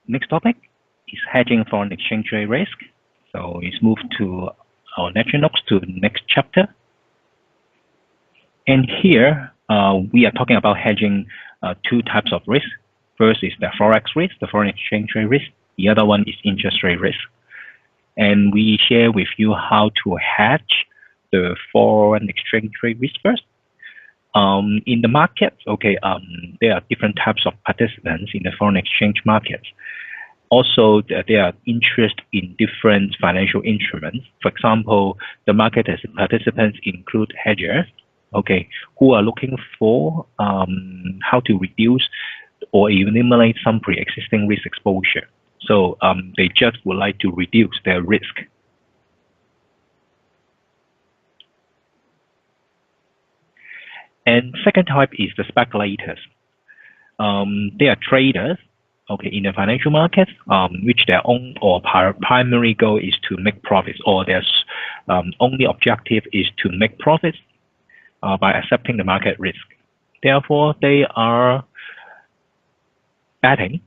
Next topic is hedging foreign exchange rate risk. So let's move to our lecture notes to the next chapter. And here we are talking about hedging two types of risk. First is the Forex risk, the foreign exchange rate risk. The other one is interest rate risk. And we share with you how to hedge the foreign exchange rate risk first. In the market, there are different types of participants in the foreign exchange market. Also, there are interest in different financial instruments. For example, the market as participants include hedgers, who are looking for how to reduce or eliminate some pre-existing risk exposure. So they just would like to reduce their risk. And second type is the speculators. They are traders, in the financial markets, which their own or primary goal is to make profits, or their only objective is to make profits by accepting the market risk. Therefore, they are betting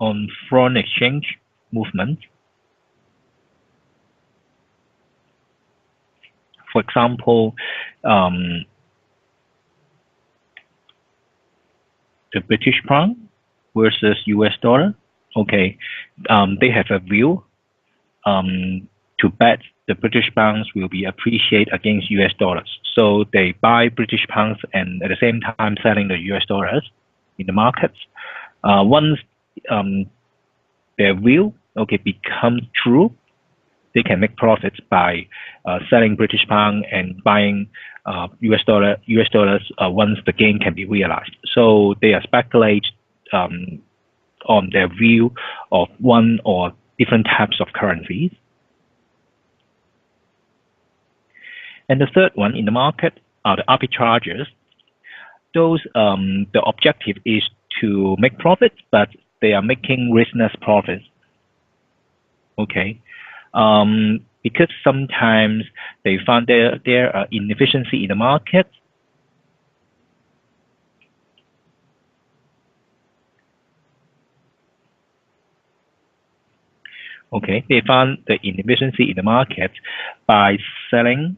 on foreign exchange movement. For example, the British pound versus US dollar. They have a view to bet the British pounds will be appreciated against US dollars. So they buy British pounds and at the same time selling the US dollars in the markets. Once their view becomes true, they can make profits by selling British pound and buying US dollars once the gain can be realized. So they are speculate on their view of one or different types of currencies. And the third one in the market are the arbitrageurs. Those the objective is to make profits, but they are making riskless profits. Because sometimes they found there are inefficiency in the market. They found the inefficiency in the market by selling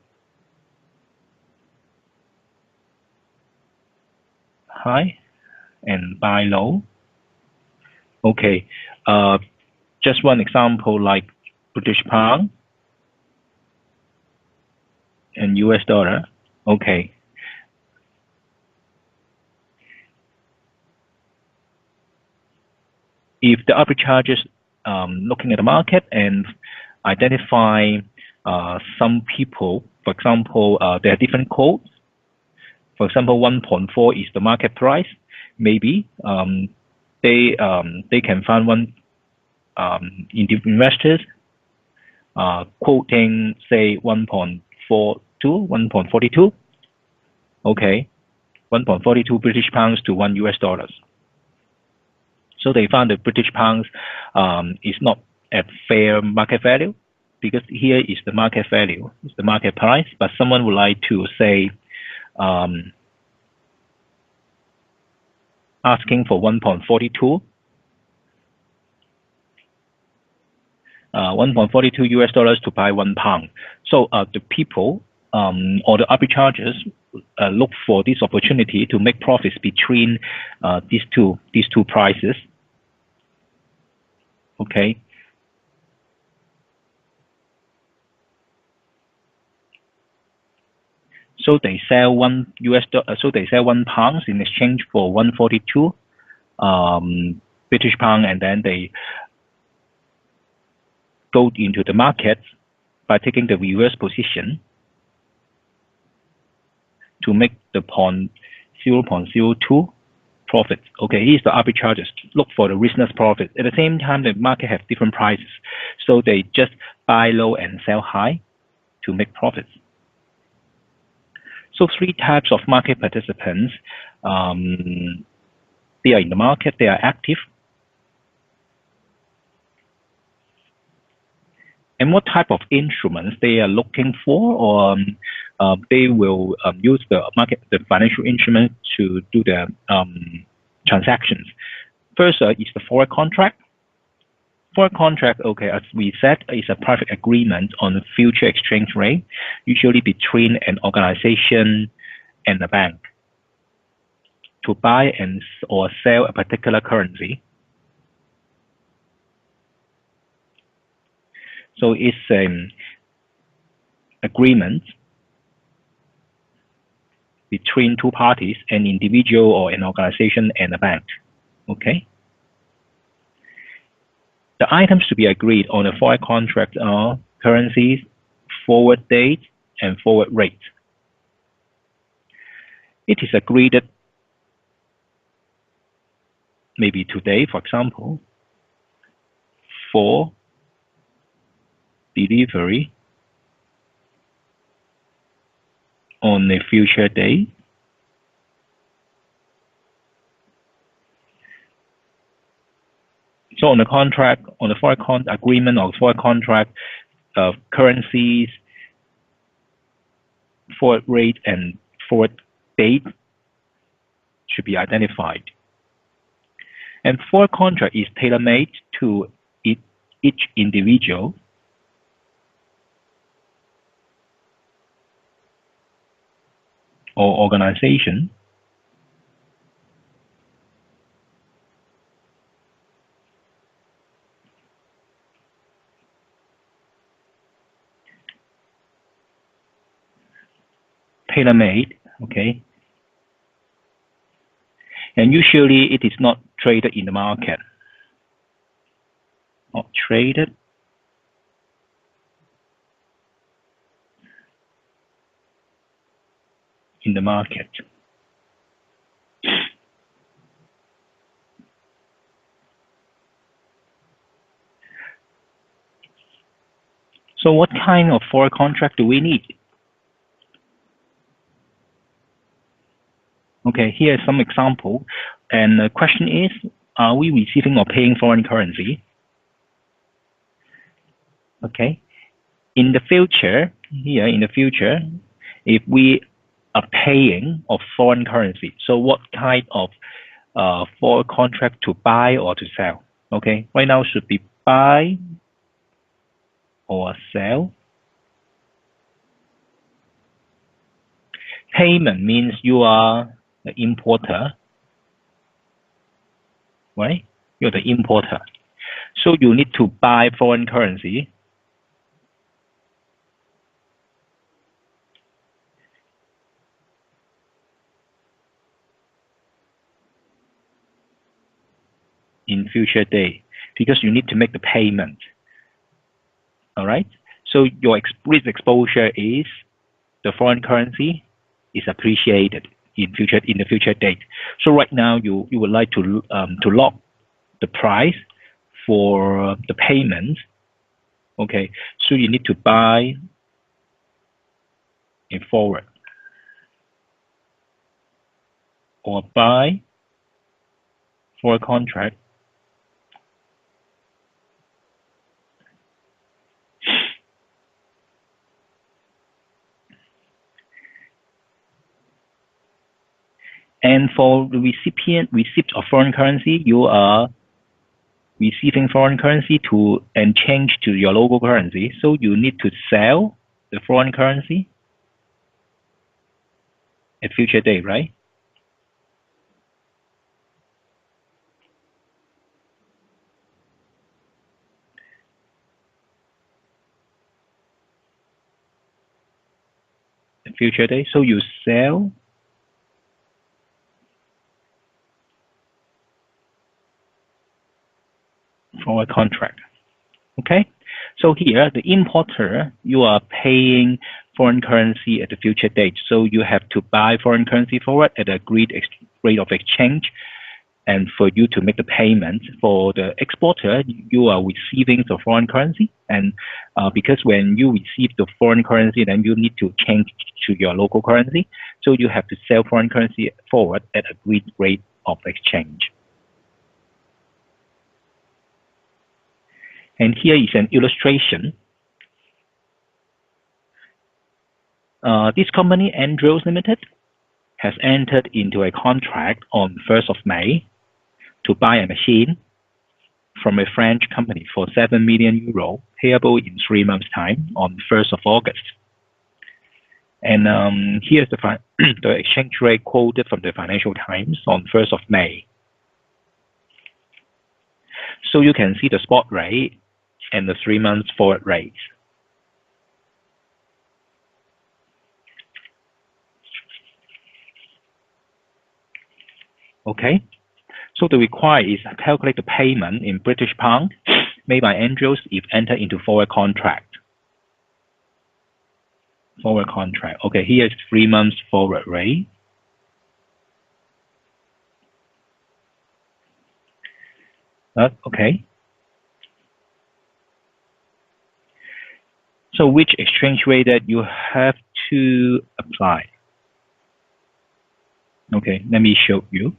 high and buy low. Just one example, like British pound and US dollar. If the arbitrageurs looking at the market and identify some people, for example, there are different codes. For example, 1.4 is the market price. Maybe they can find one investors quoting say 1.42, 1.42. 1.42 British pounds to $1 US. So they found that British pounds is not at fair market value, because here is the market value, is the market price, but someone would like to say asking for 1.42 US dollars to buy 1 pound. So the people or the arbitrageurs look for this opportunity to make profits between these two prices. So they sell $1 pounds in exchange for 142 British pound, and then they go into the market by taking the reverse position to make the 0.02 profit. Here's the arbitrageurs look for the riskless profit. At the same time, the market have different prices, so they just buy low and sell high to make profits. So three types of market participants. They are in the market, they are active. and what type of instruments they are looking for, or they will use the financial instrument to do the transactions. First is the forward contract. Forward contract, okay, as we said, is a private agreement on the future exchange rate, usually between an organization and a bank, to buy or sell a particular currency. So it's an agreement between two parties, an individual or an organization and a bank. Okay. The items to be agreed on a forward contract are currencies, forward date, and forward rate. It is agreed that maybe today, for example, for delivery on a future date. So on the contract, on the forward agreement or forward contract, currencies, forward rate, and forward date should be identified. And forward contract is tailor-made to each individual or organization. Tailor-made, okay? And usually it is not traded in the market. Not traded in the market. So what kind of forward contract do we need? Okay, here is some example. And the question is, are we receiving or paying foreign currency? Okay. In the future, if we are paying of foreign currency, so what kind of forward contract to buy or to sell? Okay, right now should be buy or sell. Payment means you are the importer, right? You're the importer. So you need to buy foreign currency. In future day, because you need to make the payment. All right. So your risk exposure is the foreign currency is appreciated in the future date. So right now you would like to lock the price for the payment. Okay. So you need to buy a forward or buy for a contract. And for the receipt of foreign currency, you are receiving foreign currency and change to your local currency. So you need to sell the foreign currency at future date, right? At future date. So you sell forward contract. Okay. So here, the importer, you are paying foreign currency at the future date. So you have to buy foreign currency forward at agreed rate of exchange. And for you to make the payment, for the exporter, you are receiving the foreign currency. And because when you receive the foreign currency, then you need to change to your local currency. So you have to sell foreign currency forward at agreed rate of exchange. And here is an illustration This company, Andrews Limited, has entered into a contract on 1st of May to buy a machine from a French company for 7 million euro, payable in 3 months' time on 1st of August. And here's the the exchange rate quoted from the Financial Times on 1st of May. So you can see the spot rate and the 3 months forward rate. Okay, so the required is calculate the payment in British pound made by Andrews if entered into forward contract. Forward contract. Okay, here is 3 months forward rate. Okay. So which exchange rate that you have to apply? Okay, let me show you.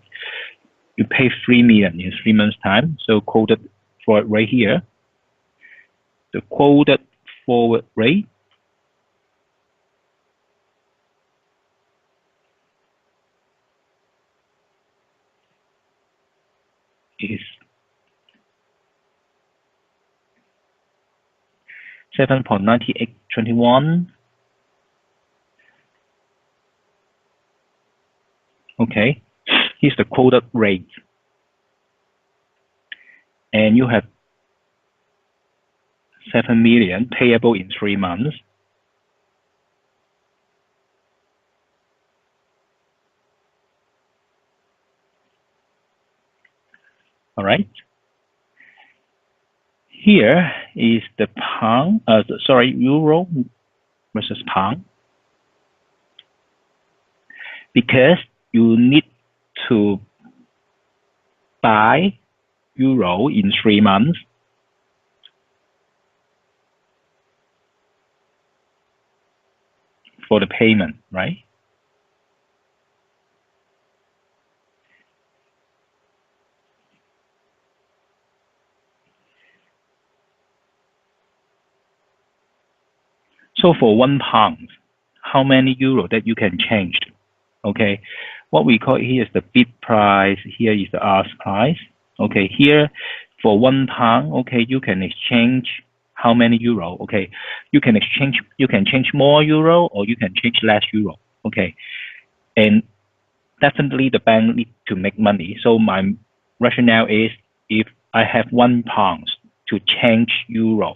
You pay 3 million in 3 months' time. So quoted forward rate here. The quoted forward rate is 7.9821. Okay, here's the quoted rate. And you have 7 million payable in 3 months. All right. Here is the pound, euro versus pound. Because you need to buy euro in 3 months. For the payment, right? So for 1 pound, how many euro that you can change? Okay, what we call here is the bid price, here is the ask price. Okay, here for 1 pound, okay, you can exchange how many euro? Okay, you can change more euro or you can change less euro. Okay, and definitely the bank need to make money. So my rationale is if I have 1 pound to change euro,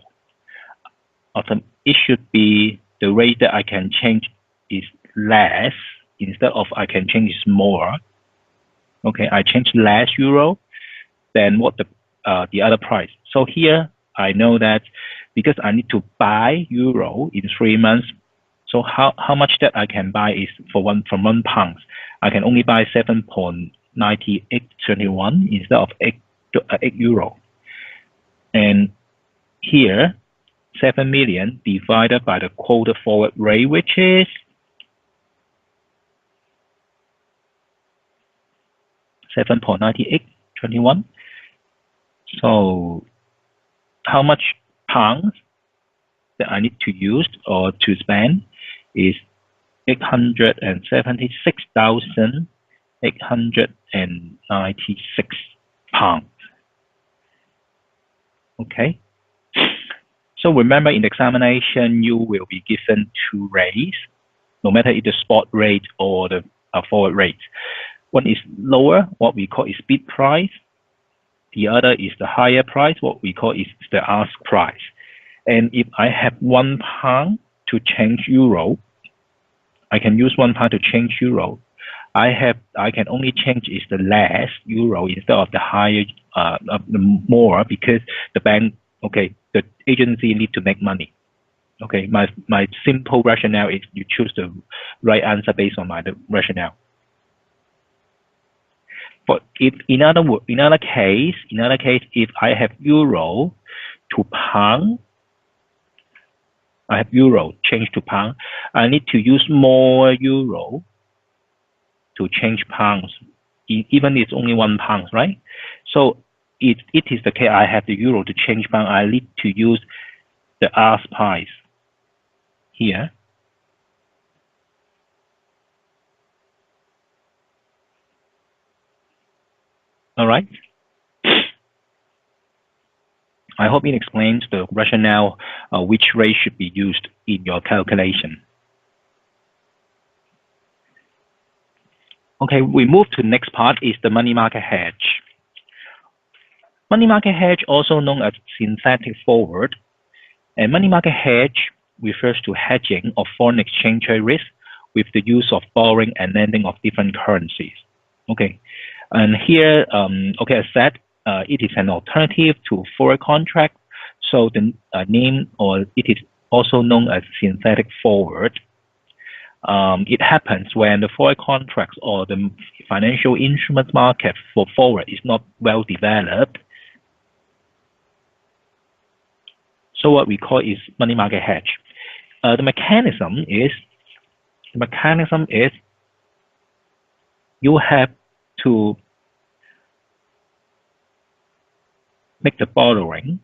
it should be the rate that I can change is less instead of I can change more. Okay, I change less euro than what the other price. So here I know that because I need to buy euro in 3 months, so how much that I can buy is from 1 pound. I can only buy 7.9821 instead of 8 euro. And here 7 million divided by the quoted forward rate, which is 7.9821. So how much pounds that I need to use or to spend is 876,896 pounds. Okay. So remember in the examination, you will be given 2 rates, no matter if the spot rate or the forward rate. One is lower, what we call is bid price. The other is the higher price, what we call is the ask price. And if I have 1 pound to change euro, I can use 1 pound to change euro. I can only change is the less euro instead of the higher, the more, because the bank, okay, the agency need to make money. Okay, my simple rationale is you choose the right answer based on my rationale. But if in other case, if I have euro to pound, I have euro change to pound, I need to use more euro to change pounds, even it's only 1 pound, right? So it is the case I have the euro to change pound, I need to use the ask price here. All right. I hope it explains the rationale which rate should be used in your calculation. Okay, we move to the next part is the money market hedge. Money market hedge, also known as synthetic forward, and money market hedge refers to hedging of foreign exchange rate risk with the use of borrowing and lending of different currencies. Okay, and here, okay, as said, it is an alternative to Forex contract. So the name, or it is also known as synthetic forward. It happens when the Forex contracts or the financial instrument market for forward is not well developed. So what we call is money market hedge. The mechanism is you have to make the borrowing.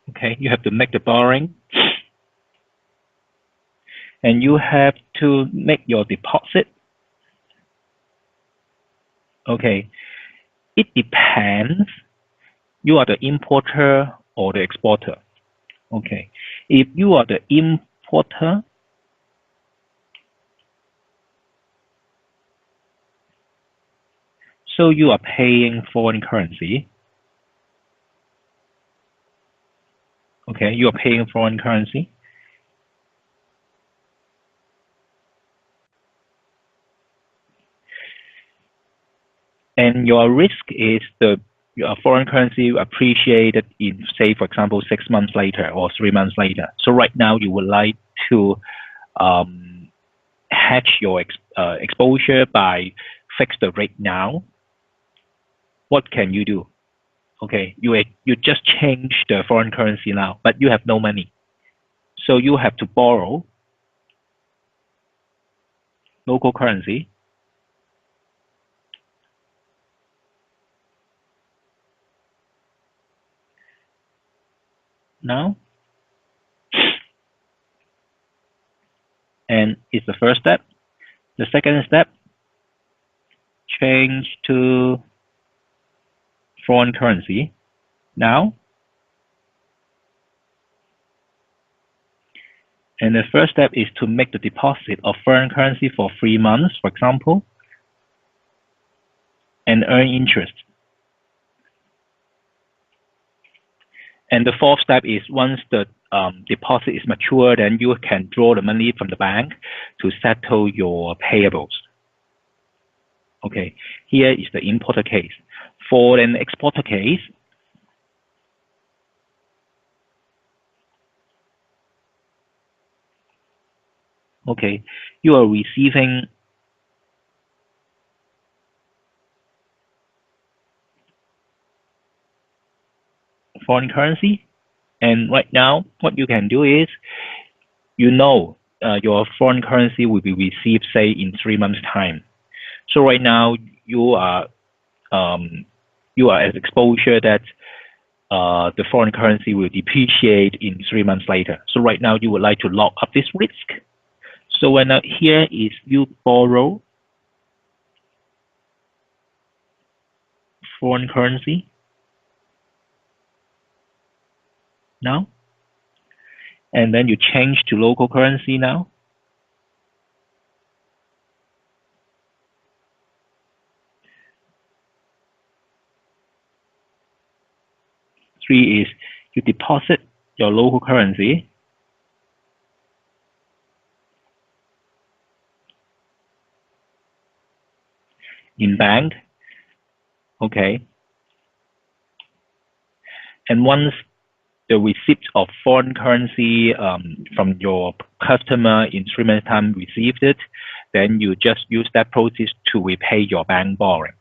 Okay, you have to make the borrowing, and you have to make your deposit. Okay, it depends. You are the importer or the exporter. Okay, if you are the importer, so you are paying foreign currency. Okay, you are paying foreign currency. And your risk is the foreign currency appreciated in, say, for example, 6 months later or 3 months later. So right now you would like to hedge your exposure by fix the rate now. What can you do? Okay, you just change the foreign currency now, but you have no money. So you have to borrow local currency now. And it's the first step. The second step, change to foreign currency now. And the first step is to make the deposit of foreign currency for 3 months, for example, and earn interest. And the fourth step is once the deposit is mature, then you can draw the money from the bank to settle your payables. Okay, here is the importer case. For an exporter case, okay, you are receiving foreign currency, and right now what you can do is, you know, your foreign currency will be received, say, in 3 months' time. So right now you are at exposure that the foreign currency will depreciate in 3 months later. So right now you would like to lock up this risk. So when here is you borrow foreign currency now, and then you change to local currency now. Three is you deposit your local currency in bank. Okay. And once the receipt of foreign currency from your customer in 3 months' time received it, then you just use that proceeds to repay your bank borrowing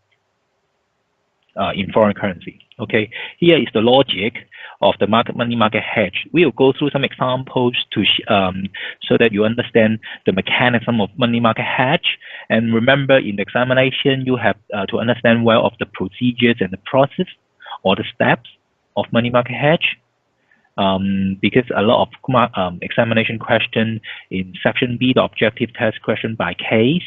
in foreign currency. Okay, here is the logic of the money market hedge. We will go through some examples to so that you understand the mechanism of money market hedge. And remember, in the examination, you have to understand well of the procedures and the process or the steps of money market hedge. because a lot of examination question in section B, the objective test question by case,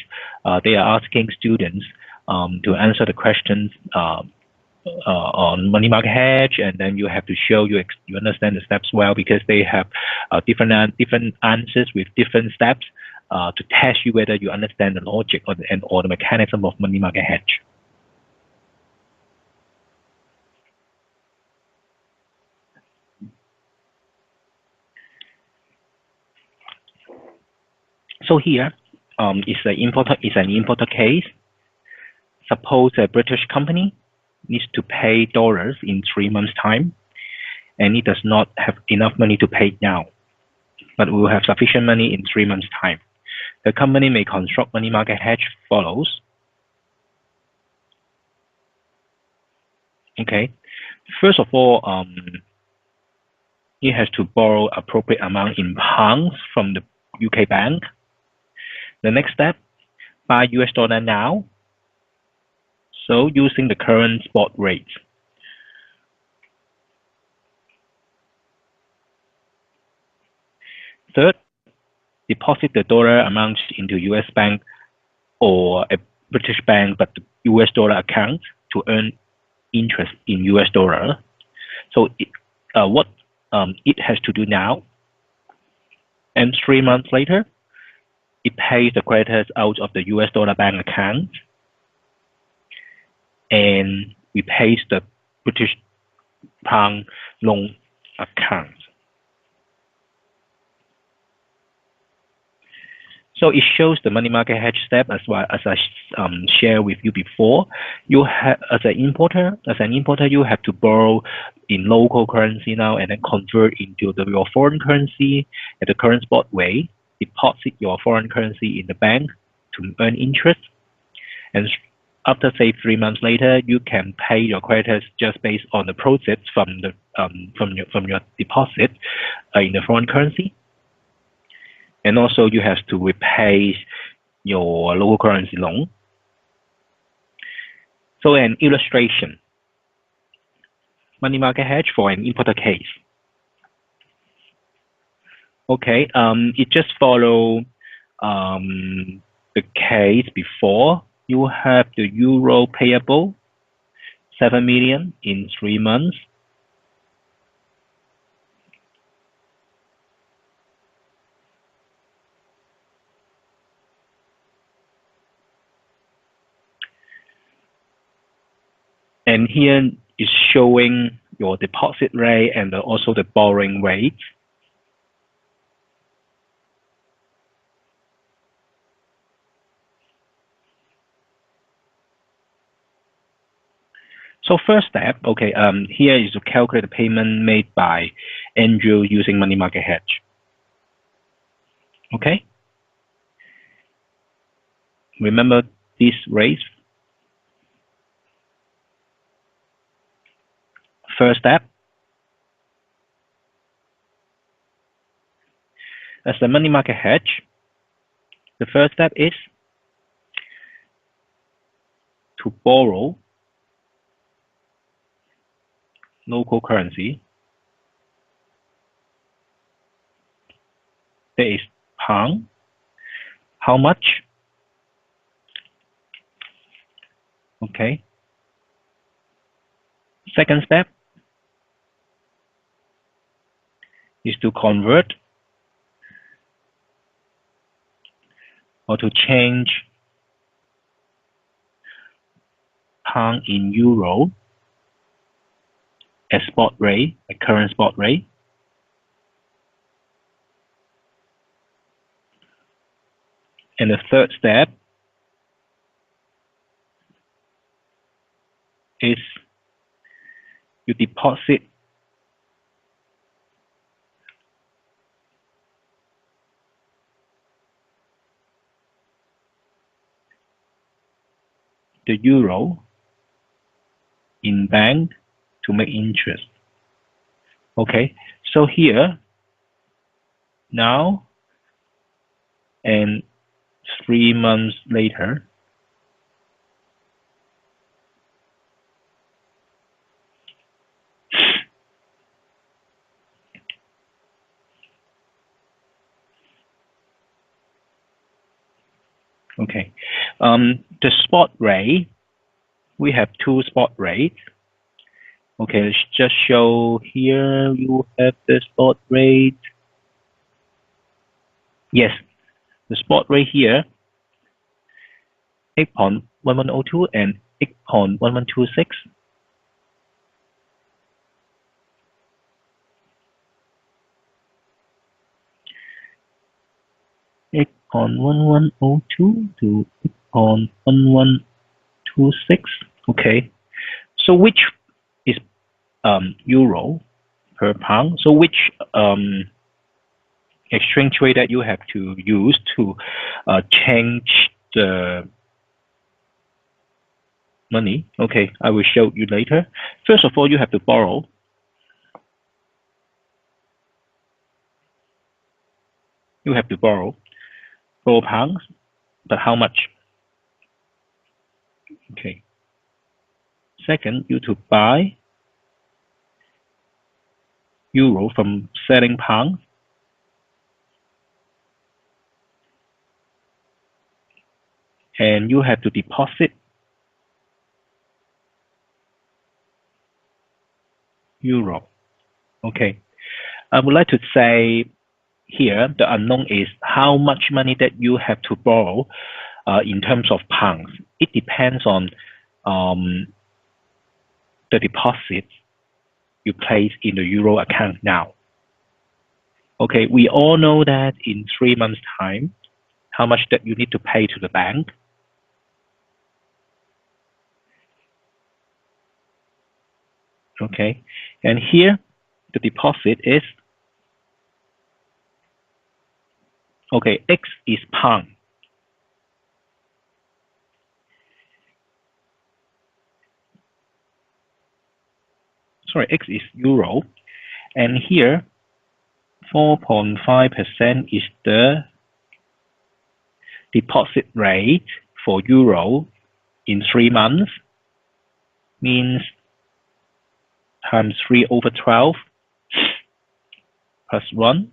they are asking students to answer the questions on money market hedge, and then you have to show you understand the steps well, because they have different answers with different steps to test you whether you understand the logic or the mechanism of money market hedge. So here is an importer case. Suppose a British company needs to pay dollars in 3 months' time, and it does not have enough money to pay now, but will have sufficient money in 3 months' time. The company may construct money market hedge follows. Okay, first of all, it has to borrow appropriate amount in pounds from the UK bank. The next step, buy US dollar now. So using the current spot rate. Third, deposit the dollar amounts into US bank or a British bank, but the US dollar account to earn interest in US dollar. So what it has to do now, and 3 months later, it pays the creditors out of the US dollar bank account, and we pays the British pound loan account. So it shows the money market hedge step as well as I shared with you before. You have as an importer, you have to borrow in local currency now and then convert into your foreign currency at the current spot rate. Deposit your foreign currency in the bank to earn interest, and after say 3 months later, you can pay your creditors just based on the proceeds from your deposit in the foreign currency. And also you have to repay your local currency loan. So an illustration, money market hedge for an importer case. Okay, it just follow the case before. You have the euro payable, 7 million in 3 months. And here is showing your deposit rate and also the borrowing rate. So first step, okay, here is to calculate the payment made by Andrew using money market hedge. Okay. Remember this rate. First step, as the money market hedge, the first step is to borrow local currency. There is pound. How much? Okay. Second step is to convert or to change pound in euro at spot rate, at current spot rate. And the third step is you deposit the euro in bank to make interest. Okay, so here now and 3 months later, Okay. The spot rate, we have two spot rates. Okay, let's just show here. You have the spot rate. Yes, the spot rate here, 8.1102 and 8.1126. 8.1102 to 8.1126. Okay. So which is euro per pound? So which exchange rate that you have to use to change the money? Okay, I will show you later. First of all, you have to borrow. You have to borrow pounds, but how much? Okay. Second, you to buy euro from selling pounds, and you have to deposit euro. Okay. I would like to say here the unknown is how much money that you have to borrow in terms of pounds. It depends on um, the deposit you place in the euro account now. Okay, we all know that in 3 months' time, how much that you need to pay to the bank. Okay, and here the deposit is, okay, X is pound. Sorry, X is euro, and here 4.5% is the deposit rate for euro in 3 months, means times 3/12 plus 1,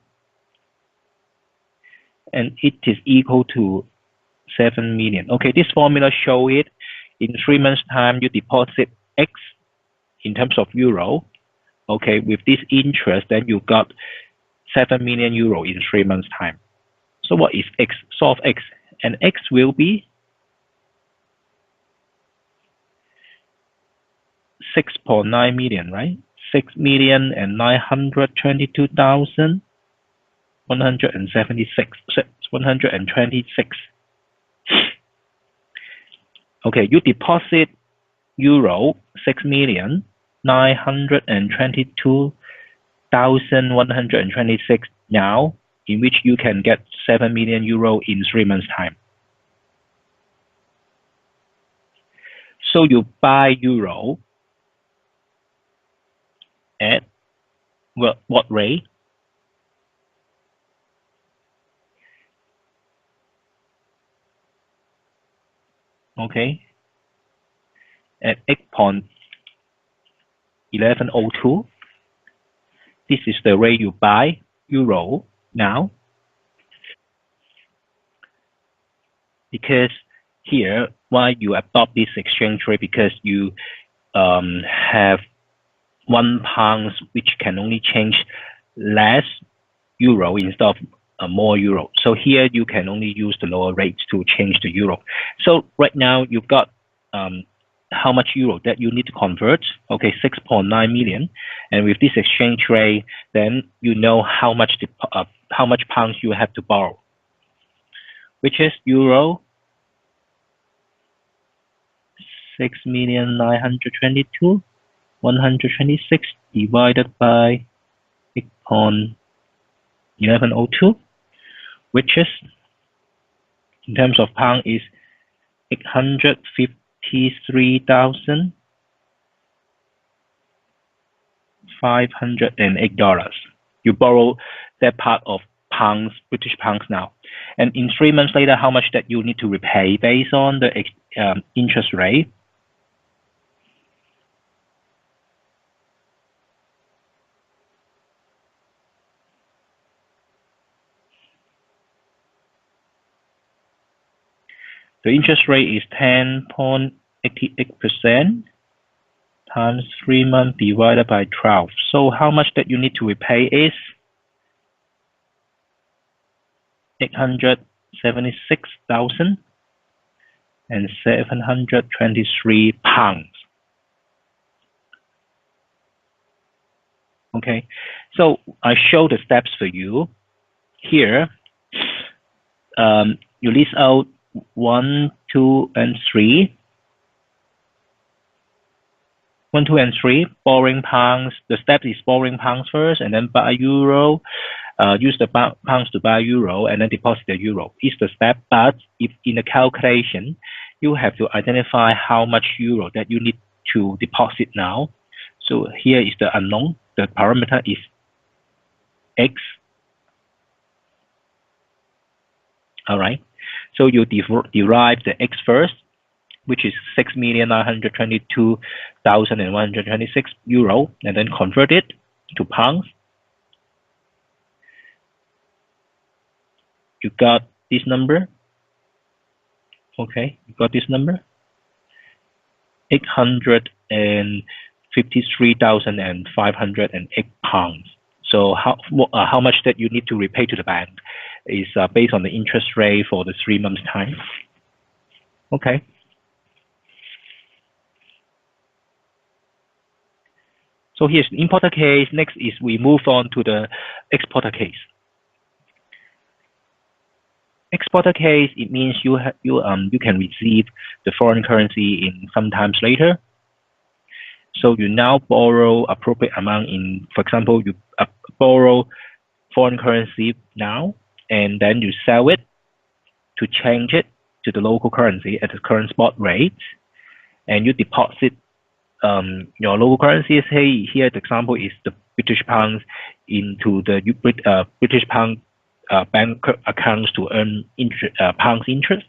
and it is equal to 7 million. Okay, this formula show it in 3 months' time you deposit X in terms of euro. Okay, with this interest, then you got 7 million euro in 3 months' time. So what is X? Solve X, and X will be 6.9 million, right? 6,922,176. 126. Okay, you deposit euro 6,922,126 now, in which you can get 7 million euro in 3 months' time. So you buy euro at what rate? Okay, at 8.1102. This is the rate you buy euro now, because here why you adopt this exchange rate, because you have £1 which can only change less euro instead of more euro. So here you can only use the lower rates to change the euro. So right now you've got how much euro that you need to convert? Okay, 6.9 million. And with this exchange rate, then you know how much pounds you have to borrow, which is euro 6,922,126 divided by 8.1102, which is, in terms of pound, is $853,508. You borrow that part of pounds, British pounds now. And in 3 months later, how much that you need to repay based on the interest rate? The interest rate is 10.88% times 3 months divided by 12. So how much that you need to repay is 876,723 pounds. Okay, so I show the steps for you here. You list out 1, 2, and 3. 1, 2, and 3, borrowing pounds. The step is borrowing pounds first, and then buy euro. Use the pounds to buy euro, and then deposit the euro. It's the step, but if in the calculation, you have to identify how much euro that you need to deposit now. So here is the unknown. The parameter is X. All right. So you derive the X first, which is 6,922,126 euro, and then convert it to pounds. You got this number. Okay, you got this number. 853,508 pounds. So how much that you need to repay to the bank is based on the interest rate for the 3 months time. Okay. So here's the importer case. Next is we move on to the exporter case. Exporter case, it means you can receive the foreign currency in sometimes later. So you now borrow appropriate amount in, for example, you borrow foreign currency now, and then you sell it to change it to the local currency at the current spot rate, and you deposit your local currency. Say here the example is the British pounds into the British pound bank accounts to earn pounds interest.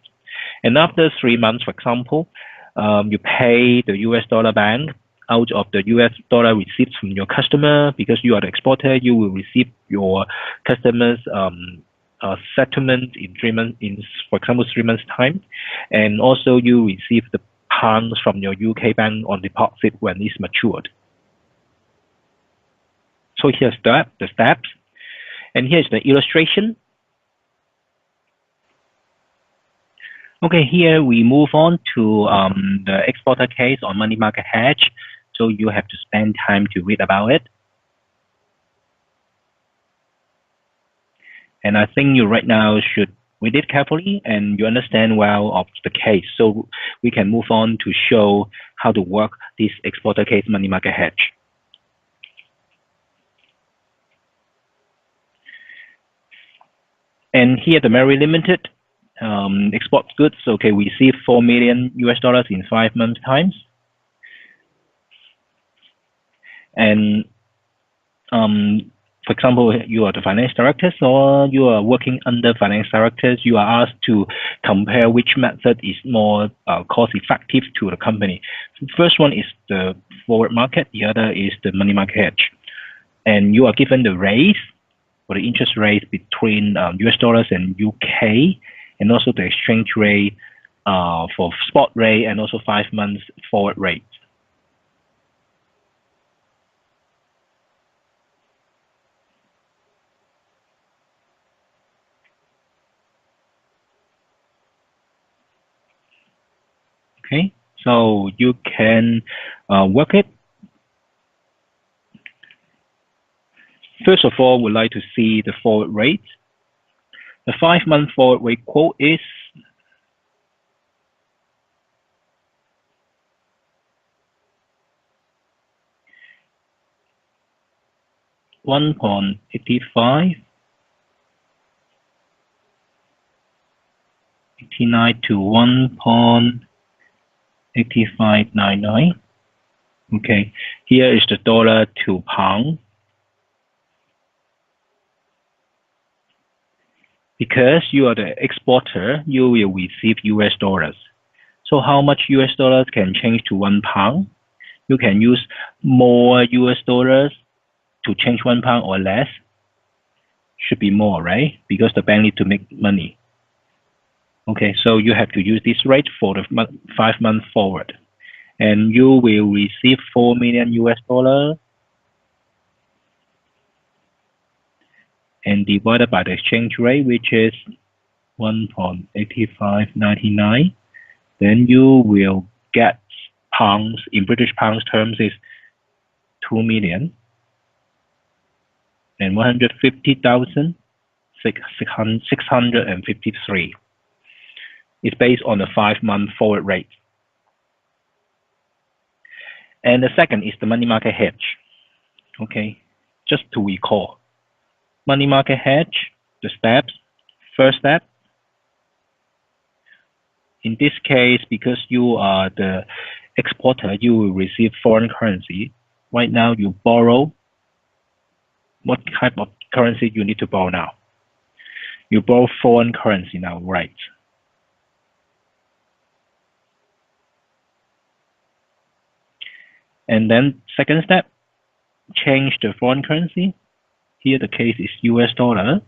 And after 3 months, for example, you pay the US dollar bank out of the US dollar receipts from your customer. Because you are the exporter, you will receive your customer's settlement in 3 months, for example, 3 months time. And also you receive the pounds from your UK bank on deposit when it's matured. So here's the steps. And here's the illustration. Okay, here we move on to the exporter case on money market hedge. So you have to spend time to read about it. And I think you right now should read it carefully and you understand well of the case. So we can move on to show how to work this exporter case money market hedge. And here the Mary Limited export goods. Okay, we receive $4 million in 5 months times. And for example, you are the finance directors or you are working under finance directors, you are asked to compare which method is more cost effective to the company. So the first one is the forward market, the other is the money market hedge. And you are given the rates for the interest rate between US dollars and UK, and also the exchange rate for spot rate and also 5 months forward rate. Okay, so you can work it. First of all, we'd like to see the forward rate. The 5 month forward rate quote is $1.8589 to 1.8599. Okay, here is the dollar to pound. Because you are the exporter, you will receive US dollars. So how much US dollars can change to £1? You can use more US dollars to change £1 or less. Should be more, right? Because the bank need to make money. Okay, so you have to use this rate for the 5 month forward, and you will receive 4 million US dollar, and divided by the exchange rate, which is 1.8599. Then you will get pounds. In British pounds terms is 2 million and 150,653. It's based on the 5 month forward rate. And the second is the money market hedge. Okay, just to recall, money market hedge, the steps. First step, in this case, because you are the exporter, you will receive foreign currency. Right now, you borrow. What type of currency you need to borrow now? You borrow foreign currency now, right? And then second step, change the foreign currency. Here the case is US dollar.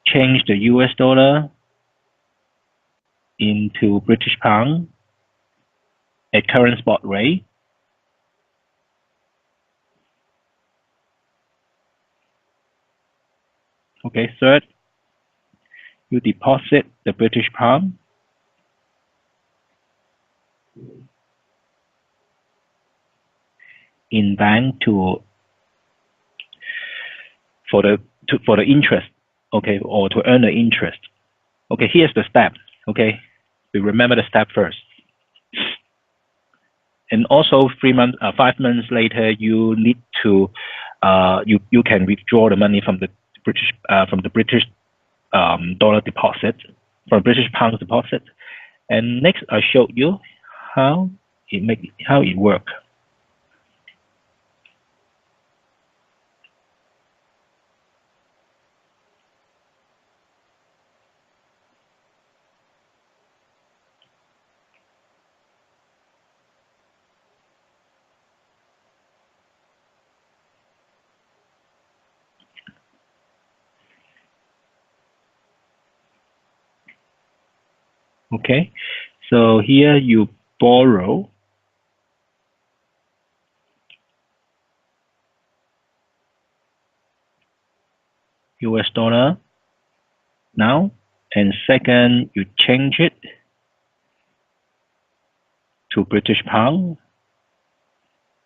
Change the US dollar into British pound at current spot rate. Okay, third, you deposit the British pound in bank for the interest, okay, or to earn the interest. Okay, here's the step. Okay, we remember the step first. And also 5 months later, you need to you can withdraw the money from the British dollar deposit, from British pound deposit. And next, I showed you how it works. Okay, so here you borrow US dollar now, and second, you change it to British pound.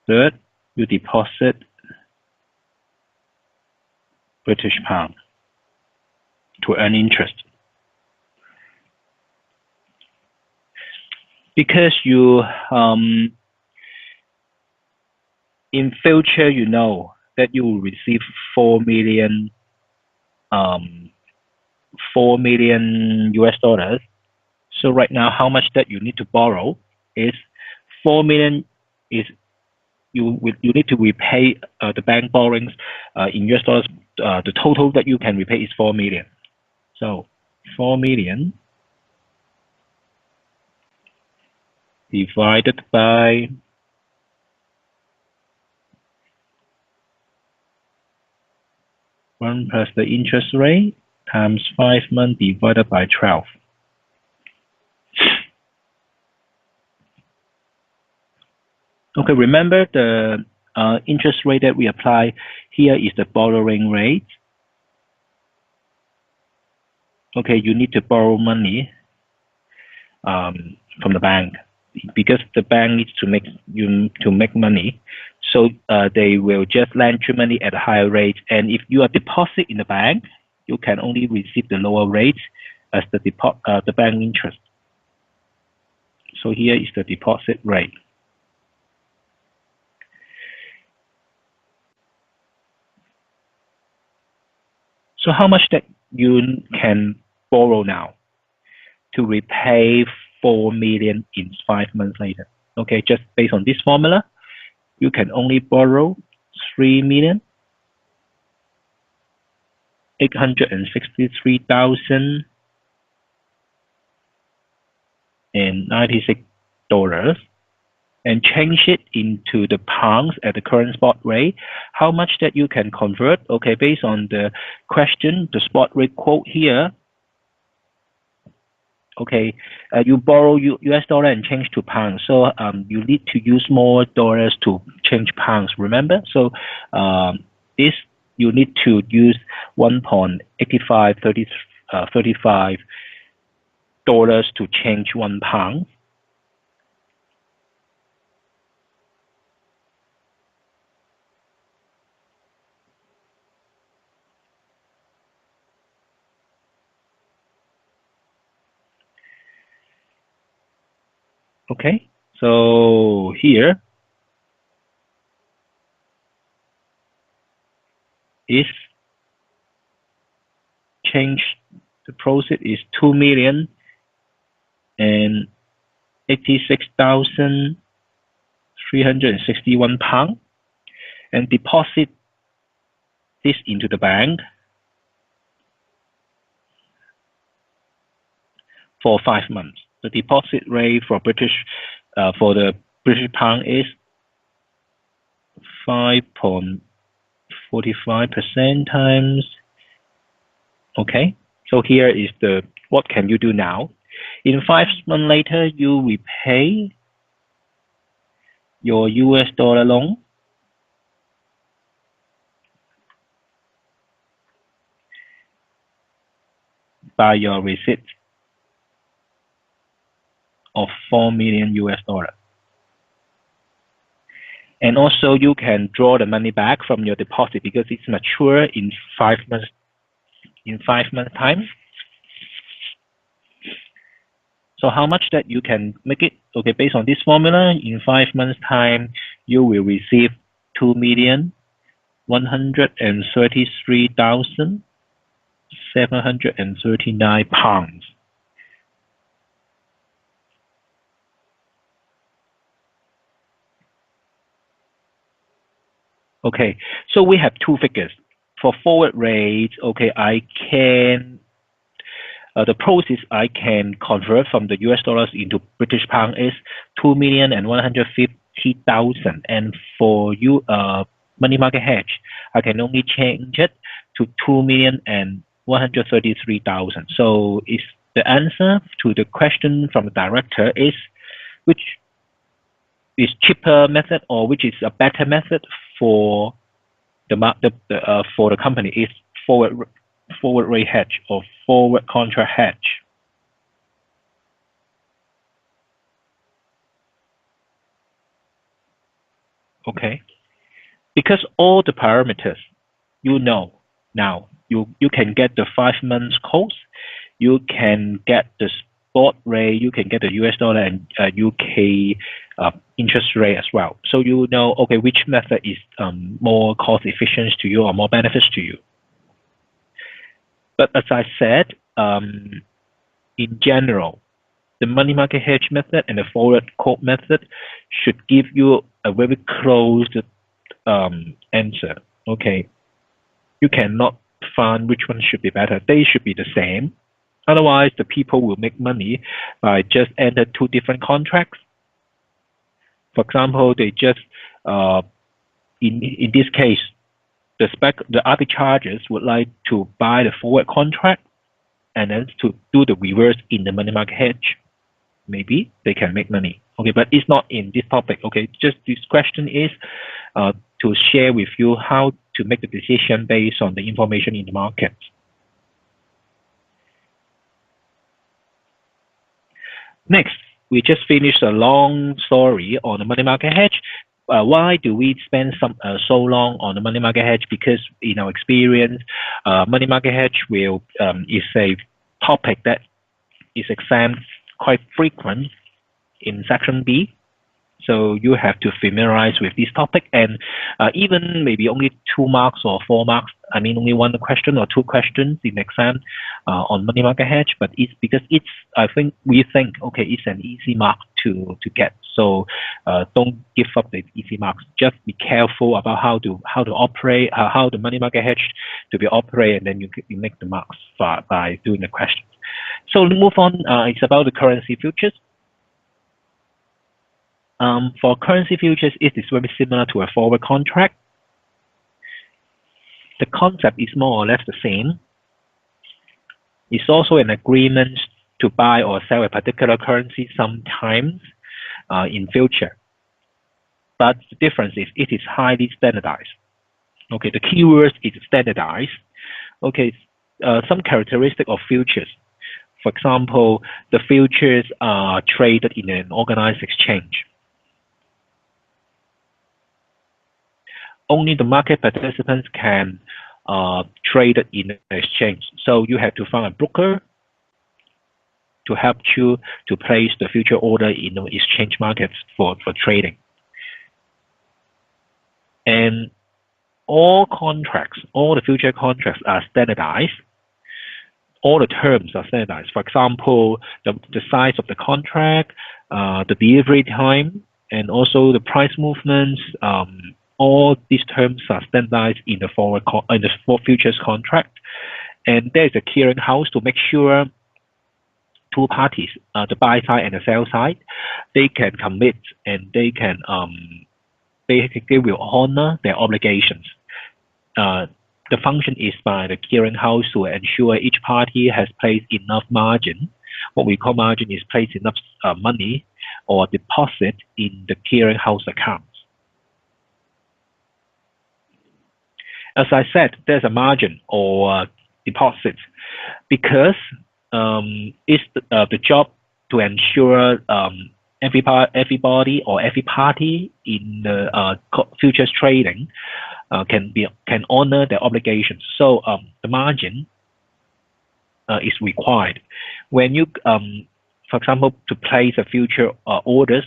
Third, you deposit British pound to earn interest. Because you in future, you know that you will receive 4 million US dollars. So right now, how much that you need to borrow is 4 million. Is you need to repay the bank borrowings in US dollars. The total that you can repay is 4 million. So 4 million divided by 1 plus the interest rate times 5 months divided by 12. Okay, remember the interest rate that we apply here is the borrowing rate. Okay, you need to borrow money from the bank because the bank needs to make money. So they will just lend you money at a higher rate. And if you are deposit in the bank, you can only receive the lower rate as the bank interest. So here is the deposit rate. So how much that you can borrow now to repay 4 million in 5 months later? Okay, just based on this formula, you can only borrow 3,863,096 and change it into the pounds at the current spot rate. How much that you can convert? Okay, based on the question, the spot rate quote here, Okay, you borrow US dollar and change to pounds. So you need to use more dollars to change pounds. Remember? So this you need to use 1.8535 dollars to change £1. Okay, so here is change. The proceed is 2,086,361 pounds, and deposit this into the bank for 5 months. The deposit rate for the British pound is 5.45% times. Okay, so here is the what can you do now? In 5 months later, you repay your US dollar loan by your receipt of 4 million US dollar. And also you can draw the money back from your deposit because it's mature in 5 months time. So how much that you can make it? Okay, based on this formula, in 5 months time, you will receive 2,133,739 pounds. Okay, so we have two figures. For forward rates, okay, the process I can convert from the US dollars into British pound is 2,150,000, and for money market hedge, I can only change it to 2,133,000. So is the answer to the question from the director is which is cheaper method or which is a better method for the company is forward rate hedge or forward contract hedge. Okay, because all the parameters you know now, you can get the 5 months cost, you can get the spot rate, you can get the US dollar and UK interest rate as well. So you know, okay, which method is more cost efficient to you or more benefits to you. But as I said, in general, the money market hedge method and the forward quote method should give you a very close answer. Okay, you cannot find which one should be better. They should be the same. Otherwise, the people will make money by just enter two different contracts. For example, they just in this case, the arbitrageurs would like to buy the forward contract and then to do the reverse in the money market hedge. Maybe they can make money. Okay, but it's not in this topic. Okay, just this question is to share with you how to make the decision based on the information in the market. Next, we just finished a long story on the money market hedge. Why do we spend so long on the money market hedge? Because in our experience, money market hedge is a topic that is examined quite frequent in section B. So you have to familiarize with this topic, and even maybe only 2 marks or 4 marks. I mean, only 1 question or 2 questions in exam on money market hedge. But it's because we think okay, it's an easy mark to get. So don't give up the easy marks. Just be careful about how to operate, how the money market hedge to be operated, and then you make the marks by doing the questions. So move on. It's about the currency futures. For currency futures, it is very similar to a forward contract. The concept is more or less the same. It's also an agreement to buy or sell a particular currency sometimes in future. But the difference is it is highly standardized. Okay, the keyword is standardized. Okay, some characteristic of futures. For example, the futures are traded in an organized exchange. Only the market participants can trade it in an exchange. So you have to find a broker to help you to place the future order in the exchange markets for trading. And all contracts, all the future contracts are standardized. All the terms are standardized. For example, the size of the contract, the delivery time, and also the price movements. All these terms are standardized in the futures contract. And there's a clearing house to make sure two parties, the buy side and the sell side, they can commit and they can they will honor their obligations. The function is by the clearing house to ensure each party has placed enough margin. What we call margin is placed enough money or deposit in the clearing house accounts. As I said, there's a margin or deposit because it's the job to ensure everybody or every party in the futures trading can honor their obligations. So the margin is required. When you, for example, to place a future orders,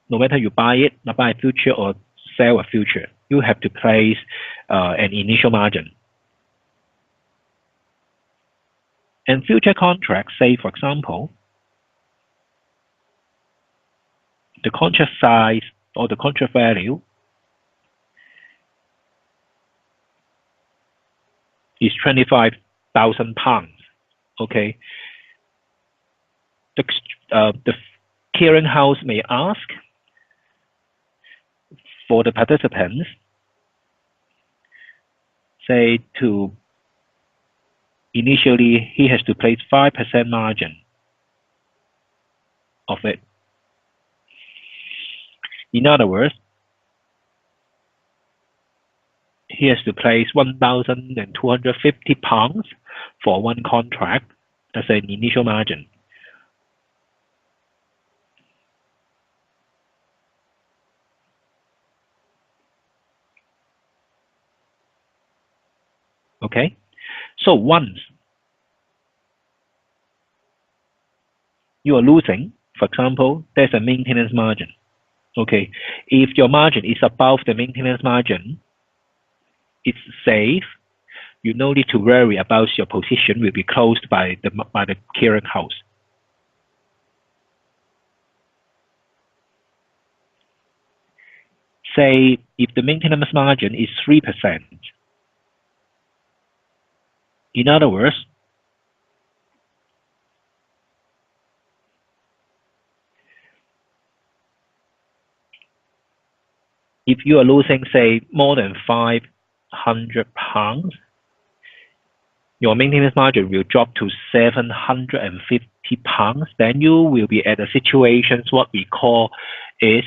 no matter you buy a future or sell a future, you have to place an initial margin. And future contracts, say for example, the contract size or the contract value is £25,000. Okay. The clearing house may ask for the participants, say to initially he has to place 5% margin of it. In other words, he has to place £1,250 for one contract as an initial margin. Okay, so once you are losing, for example, there's a maintenance margin. Okay, if your margin is above the maintenance margin, it's safe. You no need to worry about your position will be closed by the clearing house. Say if the maintenance margin is 3%. In other words, if you are losing, say, more than £500, your maintenance margin will drop to £750. Then you will be at a situation what we call is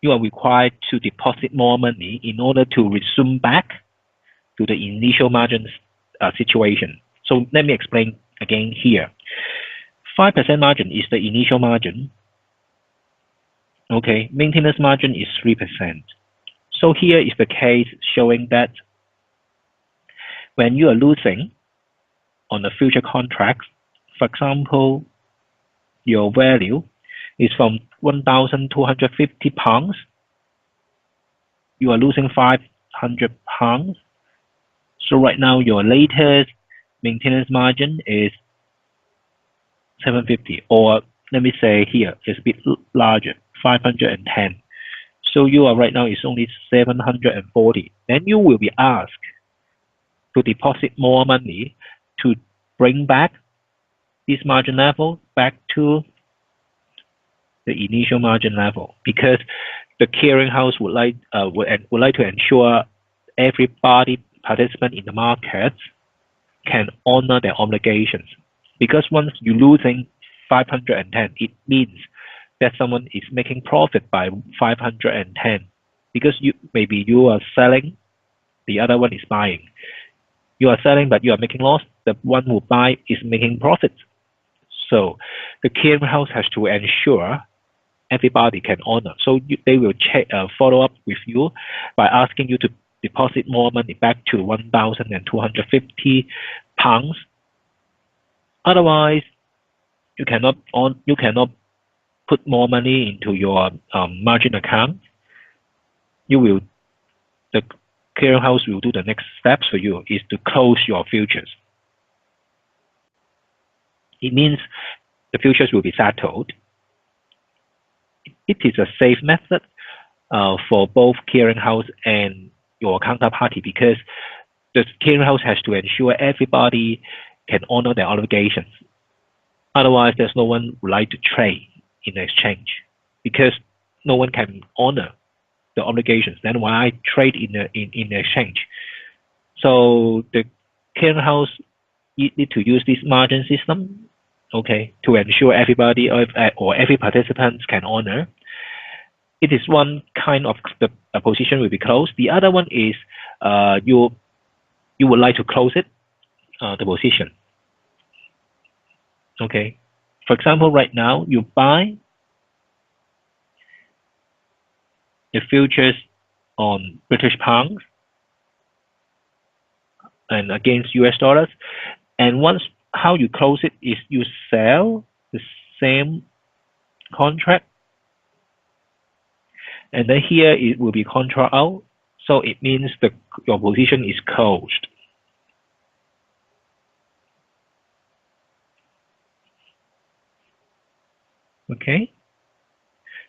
you are required to deposit more money in order to resume back to the initial margin situation. So let me explain again here. 5% margin is the initial margin. Okay, maintenance margin is 3%. So here is the case showing that when you are losing on a future contract, for example, your value is from £1,250, you are losing £500. So right now your latest maintenance margin is 750, or let me say here it's a bit larger, 510. So you are right now is only 740. Then you will be asked to deposit more money to bring back this margin level back to the initial margin level, because the clearing house would like to ensure everybody participant in the market can honor their obligations. Because once you're losing 510, it means that someone is making profit by 510. Because maybe you are selling, the other one is buying. You are selling, but you are making loss. The one who buy is making profit. So the clearinghouse has to ensure everybody can honor. So they will follow up with you by asking you to deposit more money back to 1,250 pounds. Otherwise, you cannot put more money into your margin account. The clearinghouse will do the next steps for you is to close your futures. It means the futures will be settled. It is a safe method for both clearinghouse and your counterparty because the clearinghouse has to ensure everybody can honor their obligations. Otherwise, there's no one who like to trade in exchange because no one can honor the obligations. Then why trade in exchange? So the clearinghouse need to use this margin system, okay, to ensure everybody or every participant can honor. It is one kind of the position will be closed. The other one is you would like to close it, the position. Okay, for example, right now you buy the futures on British pounds and against US dollars, and once how you close it is you sell the same contract, and then here it will be contra out, so it means your position is closed. Okay,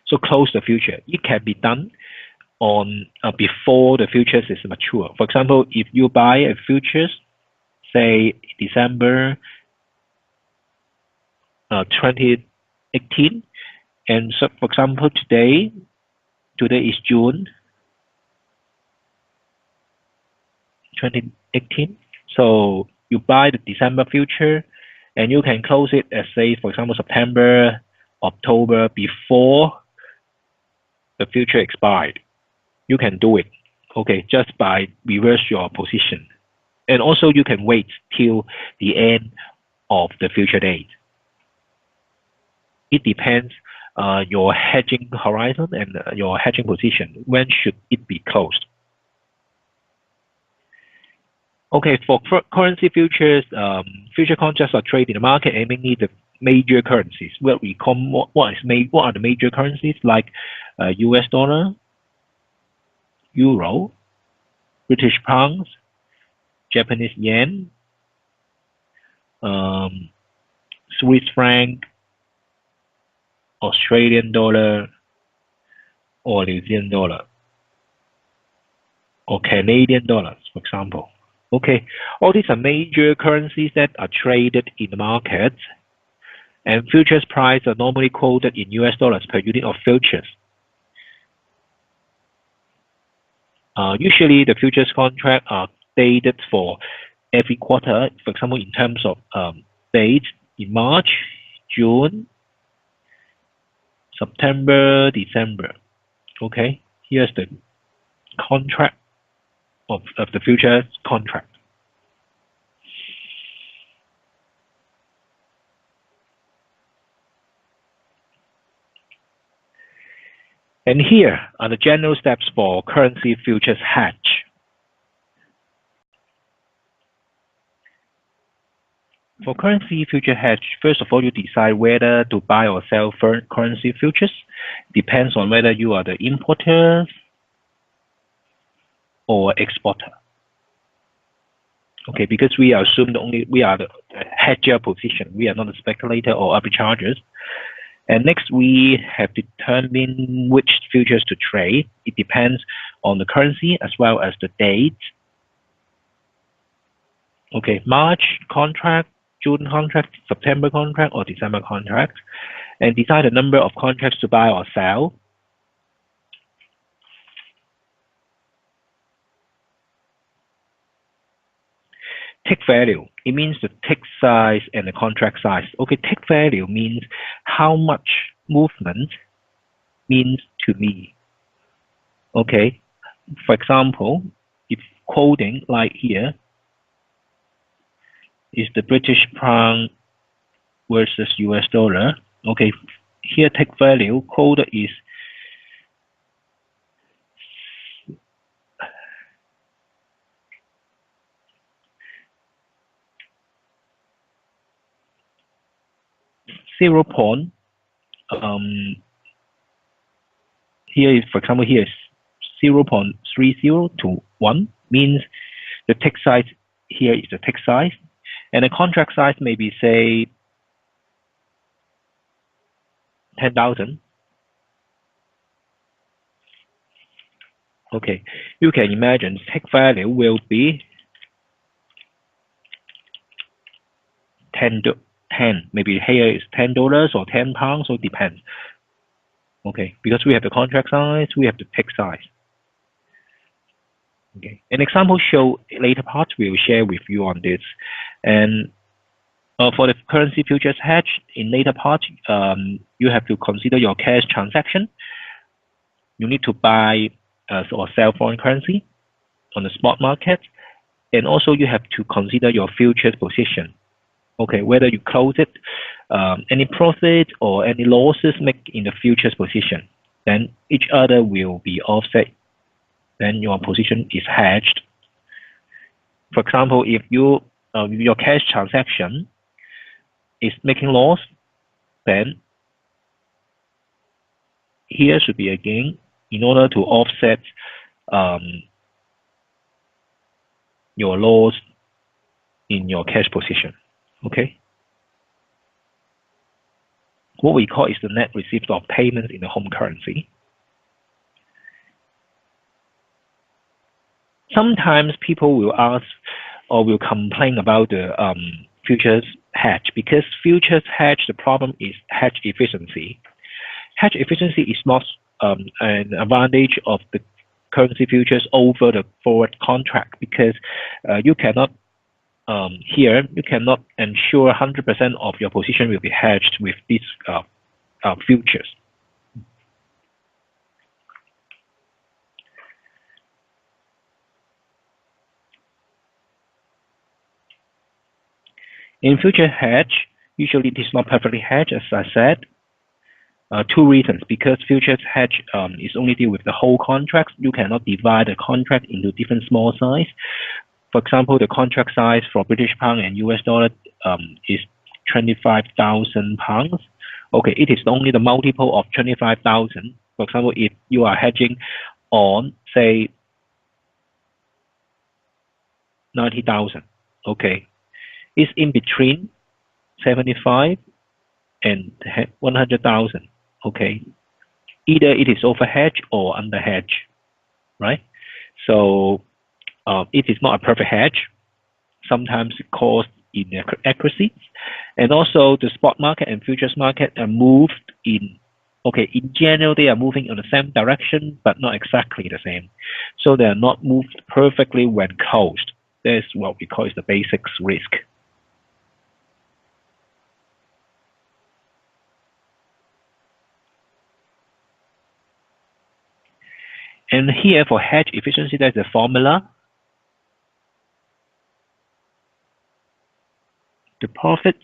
so close the future. It can be done on before the futures is mature. For example, if you buy a futures, say December 2018, and so for example today is June 2018. So you buy the December future, and you can close it as say for example September, October before the future expired. You can do it, okay, just by reverse your position, and also you can wait till the end of the future date. It depends your hedging horizon and your hedging position. When should it be closed? Okay, for currency futures, future contracts are traded in the market and mainly the major currencies. What are the major currencies like US dollar, euro, British pounds, Japanese yen, Swiss franc, Australian dollar, or New Zealand dollar, or Canadian dollars, for example. Okay, all these are major currencies that are traded in the market, and futures price are normally quoted in US dollars per unit of futures. Usually, the futures contract are dated for every quarter. For example, in terms of dates, in March, June, September, December. Okay, here's the contract of the futures contract. And here are the general steps for currency futures hedge. For currency future hedge, first of all, you decide whether to buy or sell currency futures. Depends on whether you are the importer or exporter. Okay, because we assume we are the hedger position. We are not a speculator or arbitragers. And next, we have determined which futures to trade. It depends on the currency as well as the date. Okay, March contract, June contract, September contract, or December contract. And decide the number of contracts to buy or sell. Tick value, it means the tick size and the contract size. Okay, tick value means how much movement means to me. Okay, for example, if quoting like here is the British pound versus US dollar. Okay, here tick value quoted is 0. Here is, for example, here is 0.30 to 1, means the tick size here is the tick size, and the contract size may be, say, 10,000. Okay, you can imagine tick value will be 10, maybe here is $10 or £10, so it depends. Okay, because we have the contract size, we have the tick size. Okay, an example show later part we'll share with you on this. And for the currency futures hedge in later part, you have to consider your cash transaction. You need to buy or sell foreign currency on the spot market, and also you have to consider your futures position. Okay, whether you close it, any profit or any losses make in the futures position, then each other will be offset. Then your position is hedged. For example, if you your cash transaction is making loss, then here should be a gain in order to offset your loss in your cash position. Okay. What we call is the net receipt of payments in the home currency. Sometimes people will ask or will complain about the futures hedge, because futures hedge, the problem is hedge efficiency. Hedge efficiency is not an advantage of the currency futures over the forward contract, because you cannot here you cannot ensure 100% of your position will be hedged with these futures. In future hedge, usually it is not perfectly hedged, as I said. Two reasons: because futures hedge is only deal with the whole contract. You cannot divide the contract into different small size. For example, the contract size for British pound and US dollar is 25,000 pounds. Okay, it is only the multiple of 25,000. For example, if you are hedging on, say, 90,000, okay, it's in between 75 and 100,000. Okay, either it is over hedge or under hedge, right? So it is not a perfect hedge. Sometimes it causes inaccuracies, and also the spot market and futures market are moved in. Okay, in general they are moving in the same direction, but not exactly the same. So they are not moved perfectly when closed. That's what we call is the basics risk. And here for hedge efficiency, there's a formula. The profit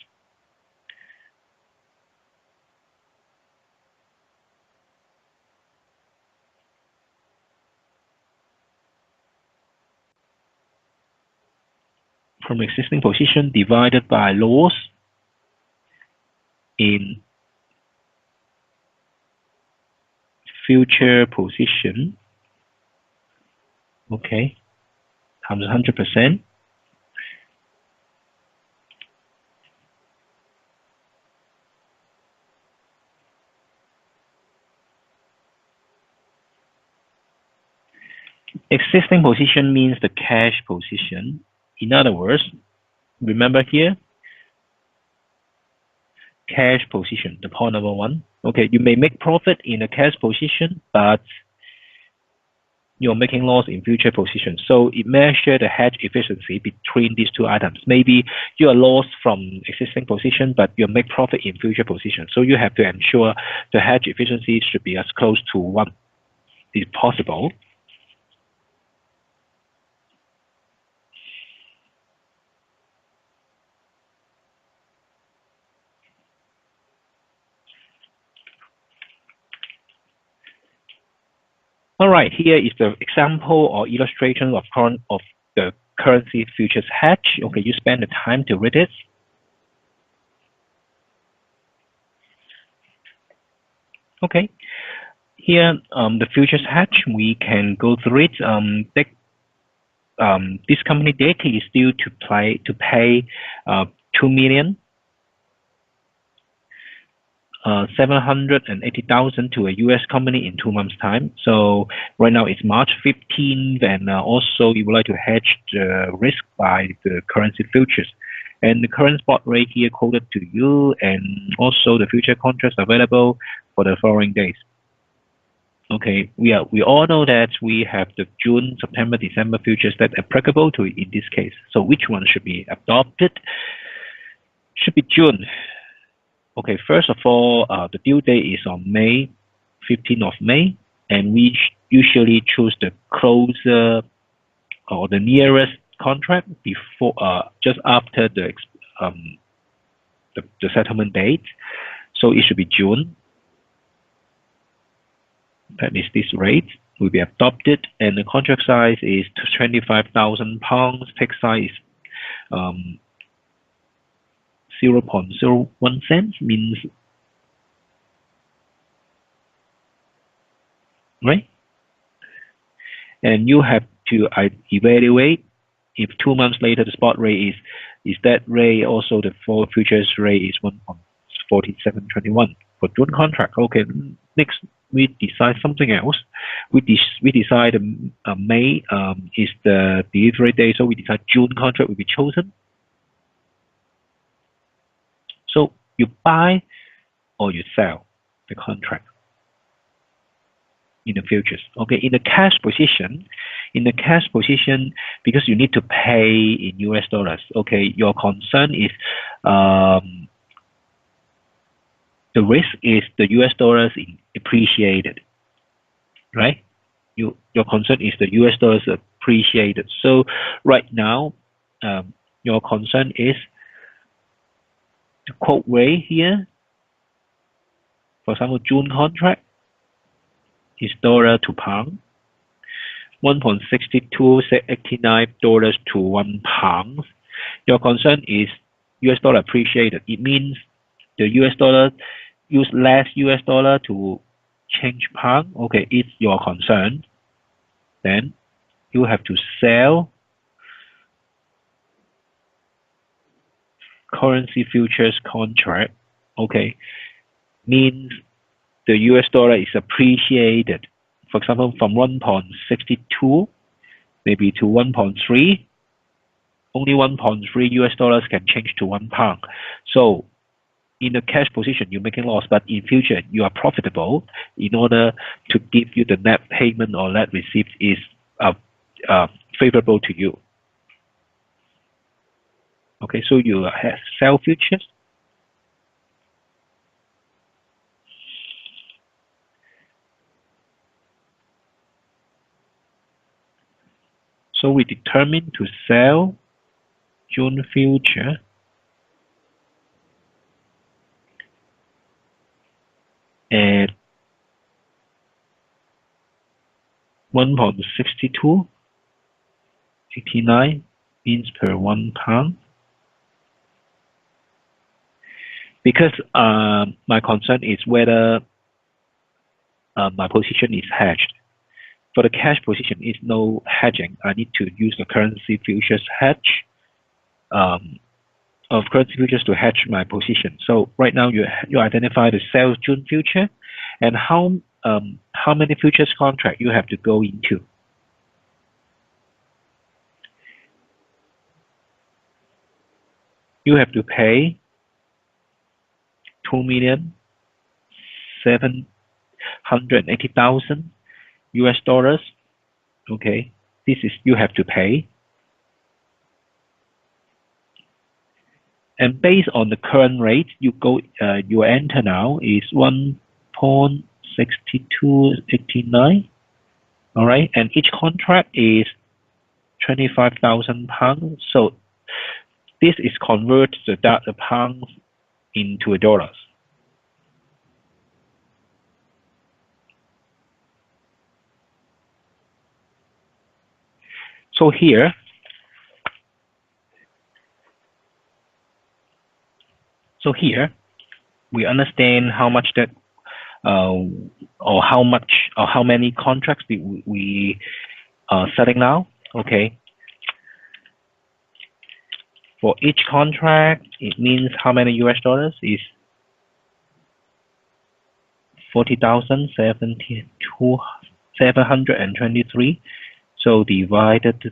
from existing position divided by loss in future position, okay, times 100%. Existing position means the cash position. In other words, remember here, cash position, the point number one. Okay, you may make profit in a cash position, but you're making loss in future positions. So it measures the hedge efficiency between these two items. Maybe you are lost from existing position, but you make profit in future positions. So you have to ensure the hedge efficiency should be as close to 1 as possible. All right, here is the example or illustration of the currency futures hedge. Okay, you spend the time to read it. Okay, here the futures hedge, we can go through it. This company debt is due to pay 2 million 780,000 to a US company in 2 months' time. So right now it's March 15th, and also you would like to hedge the risk by the currency futures. And the current spot rate here quoted to you, and also the future contracts available for the following days. Okay, we all know that we have the June, September, December futures that are applicable to in this case. So which one should be adopted? Should be June. Okay, first of all, the due date is on May, 15th of May, and we usually choose the closer or the nearest contract before, just after the settlement date. So it should be June. That is, this rate will be adopted, and the contract size is £25,000. Tick size is 0.01 cents, means, right? And you have to evaluate if 2 months later the spot rate is that rate, also the forward futures rate is 1.4721 for June contract. Okay, next we decide something else. We decide May is the delivery day, so we decide June contract will be chosen. So you buy or you sell the contract in the futures. Okay, in the cash position, because you need to pay in US dollars. Okay, your concern is the risk is the US dollars appreciated, right? Your concern is the US dollars appreciated. So right now, your concern is the quote rate here. For example, June contract is dollar to pound, 1.6289 dollars to £1. Your concern is US dollar appreciated. It means the US dollar use less US dollar to change pound. Okay, it's your concern. Then you have to sell currency futures contract. Okay, means the US dollar is appreciated. For example, from 1.62 maybe to 1.3. Only 1.3 US dollars can change to £1. So in the cash position, you're making loss, but in future, you are profitable. In order to give you the net payment or net receipt is favorable to you. Okay, so you sell futures. So we determine to sell June future at 1.6289 means per £1. Because my concern is whether my position is hedged. For the cash position, is no hedging. I need to use the currency futures hedge of currency futures to hedge my position. So right now you identify the sell June future, and how many futures contract you have to go into. You have to pay 2,780,000 US dollars Okay, this is you have to pay. And based on the current rate, you enter now is 1.6289. All right, and each contract is 25,000 pounds. So this is convert the pounds into dollars. So here, we understand how much that, or how many contracts we are selling now. Okay. For each contract, it means how many US dollars is 40,723. So divided,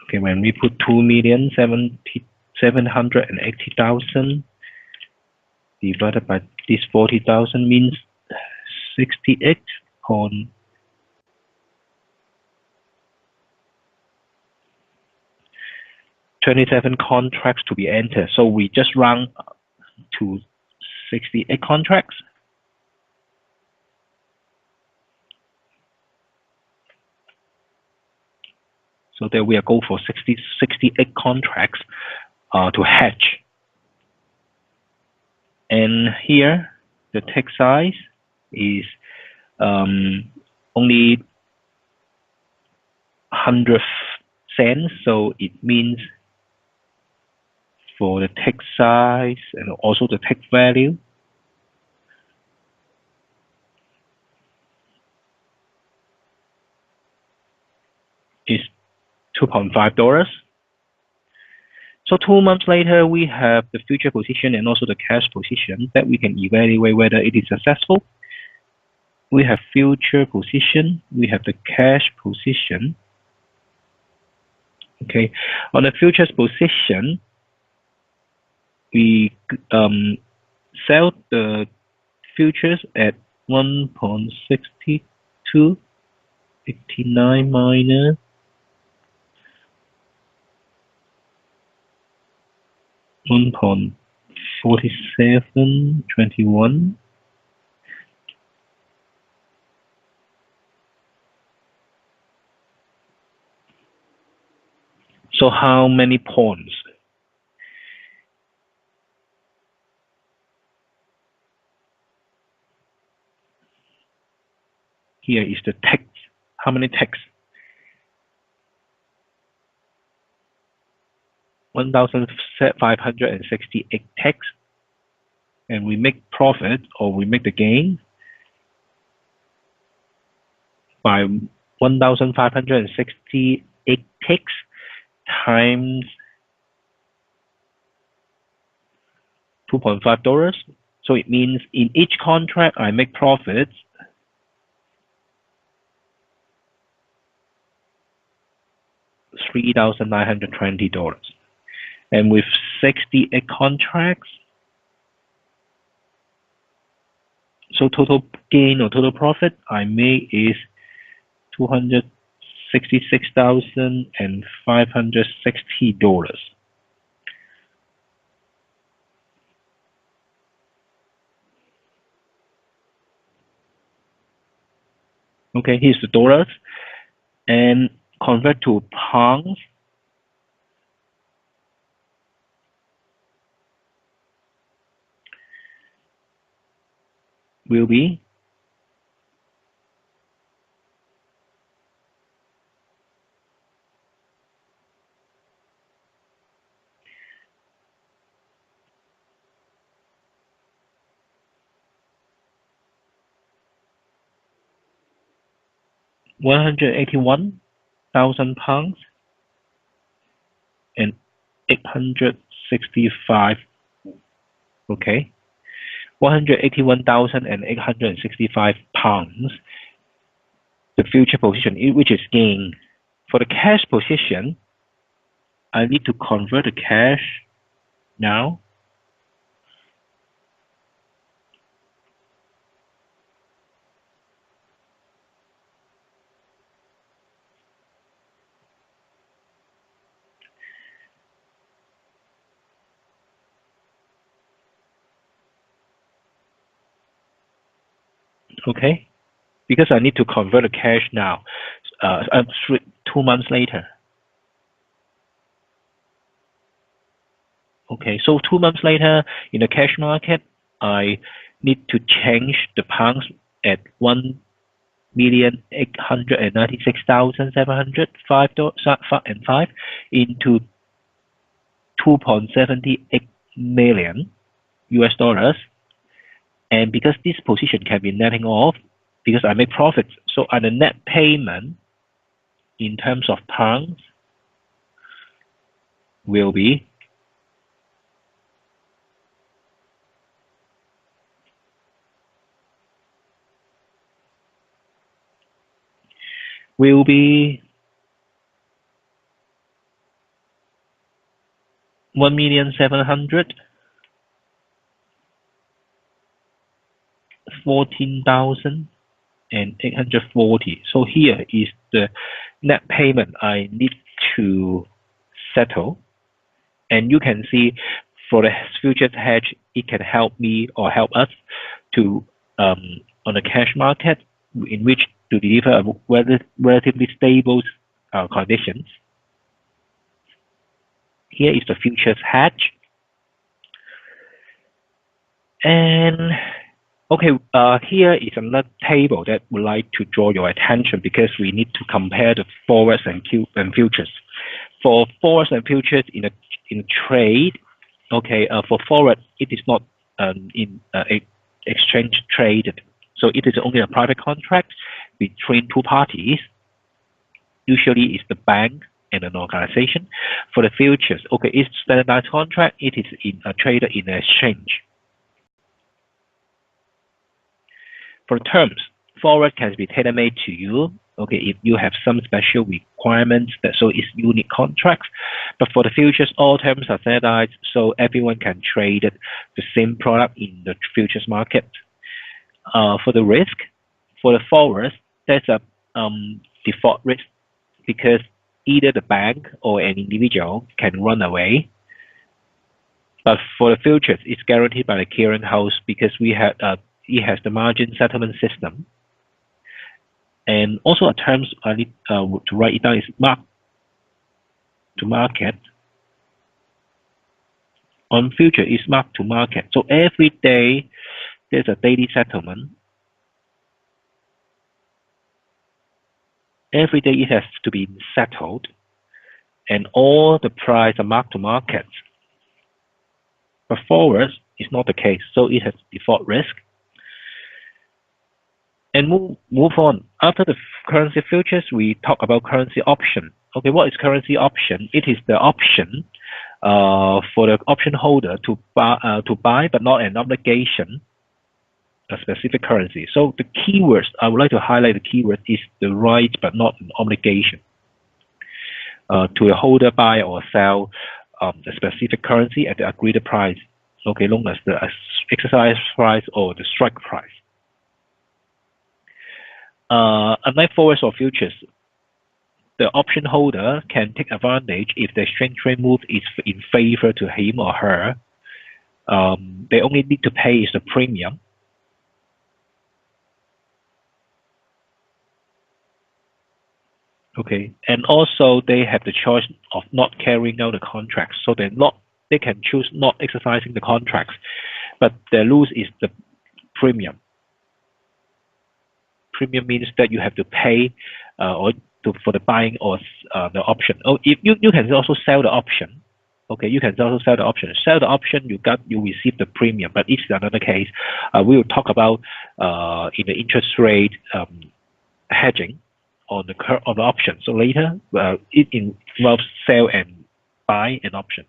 okay, when we put 2,780,000 divided by this 40,000 means 68.27 contracts to be entered. So we just round to 68 contracts. So there we are go for 68 contracts to hedge. And here the tick size is only 100 cents. So it means for the tick size and also the tick value is $2.5. So 2 months later, we have the future position and also the cash position that we can evaluate whether it is successful. We have future position, we have the cash position. Okay, on the futures position, we sell the futures at 1.6289 minus 1.4721. So how many points? Here is the text. How many texts? 1,568 texts. And we make profit or we make the gain by 1,568 ticks times $2.5. So it means in each contract I make profits $3,920. And with 68 contracts, so total gain or total profit I make is $266,560. Okay, here's the dollars, and convert to pounds. Will be £181,000 and 865. Okay, 181,865 pounds. The future position, which is gain. For the cash position, I need to convert the cash now. Okay, because I need to convert the cash now. 2 months later. Okay, so 2 months later in the cash market, I need to change the pounds at 1,896,705 into 2.78 million US dollars. And because this position can be netting off, because I make profits, so the net payment in terms of pounds will be will be 1,714,840. So here is the net payment I need to settle. And you can see for the futures hedge, it can help me or help us to on the cash market in which to deliver a relatively stable conditions. Here is the futures hedge. And okay, here is another table that would like to draw your attention because we need to compare the Forex and futures. For Forex and futures in trade, okay, for Forex it is not in exchange traded, so it is only a private contract between two parties. Usually, it's the bank and an organization. For the futures, okay, it's standardized contract. It is traded in an exchange. For terms, Forex can be tailor-made to you. Okay, if you have some special requirements, so it's unique contracts. But for the futures, all terms are standardized, so everyone can trade the same product in the futures market. For the risk, for the Forex, there's a default risk because either the bank or an individual can run away. But for the futures, it's guaranteed by the clearing house because it has the margin settlement system. And also a terms I need to write it down is mark to market. On future is mark to market. So every day there's a daily settlement. Every day it has to be settled, and all the price are mark to market. But Forex is not the case, so it has default risk. And move on. After the currency futures, we talk about currency option. Okay, what is currency option? It is the option for the option holder to buy, but not an obligation, a specific currency. So the keywords, I would like to highlight the keyword is the right, but not an obligation. To a holder buy or sell a specific currency at the agreed price, okay, known as the exercise price or the strike price. Unlike Forex or futures, the option holder can take advantage if the exchange rate move is in favor to him or her. They only need to pay the premium. Okay, and also they have the choice of not carrying out the contracts, so they can choose not exercising the contracts, but the lose is the premium. Premium means that you have to pay for the buying or the option. Oh, if you can also sell the option. Okay, you can also sell the option. Sell the option, you receive the premium, but it's another case. We will talk about in the interest rate hedging on the option. So later, it involves sell and buy an option.